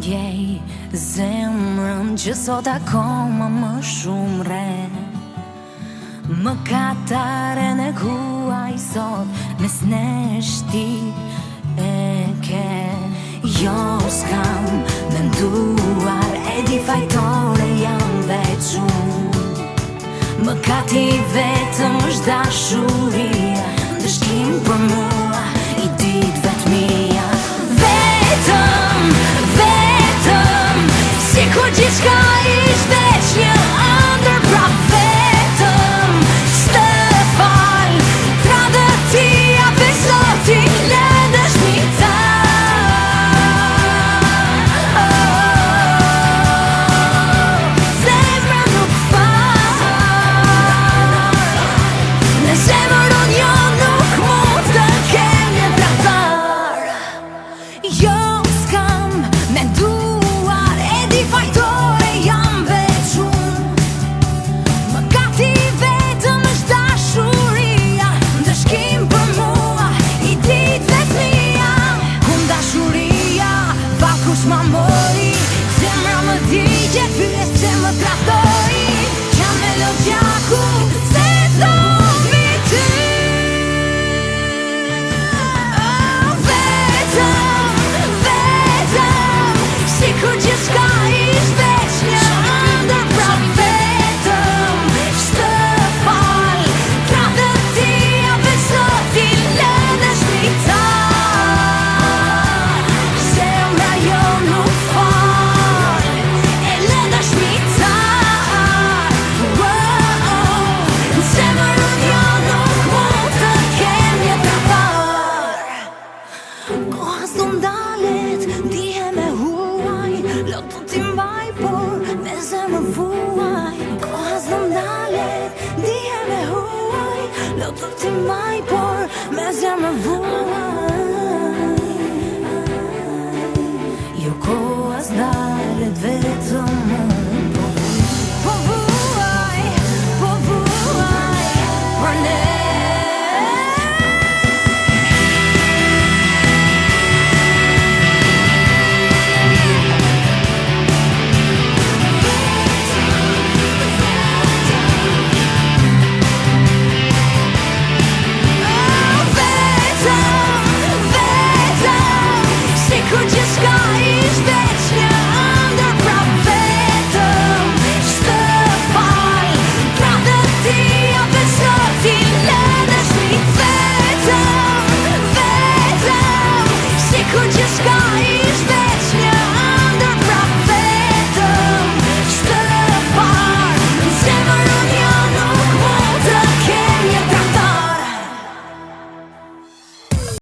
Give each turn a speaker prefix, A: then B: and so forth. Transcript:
A: ndjej zemrën që sot akoma më shumë re. Më kataren e kuaj sot mes nesh ti e ke. Jo s'kam menduar, e di fajtore jam veç unë. Më kati vetëm është dashuria, dëshkim për mua i dit vetmia. Vetëm, si kur gjithçka ish veç një ëndër, pra vetëm s'të fal, tradëtia besoti lëndësh mi ta. Zemra nuk fal, në zemër unë jo nuk mund të kem një tradhtar. Jo s'kam menduar, e di fajtore jam veç unë. Më gati vetëm është dashuria, ndëshkim për mua i dit vetmia. Kum dashuria, vakush ma mori, zemra më digje, pyes që më tratoi. Jam melodjaku, se dobi ty. Si kur gjithçka ish veç një ëndër, pra vetëm s'të fal, tradëtia besoti lëndësh mi ta. Zemra jo nuk fal, e lëndësh mi ta. Zemër unë jo nuk mund të kem një tradhtar. Koha s'do m'dalet, dihem e huaj, lotu ti mbaj, por me zemër vuaj. Koha s'do m'dalet, dihem e huaj, lotu ti mbaj, por me zemër vuaj. Jo koha s'dalet vetë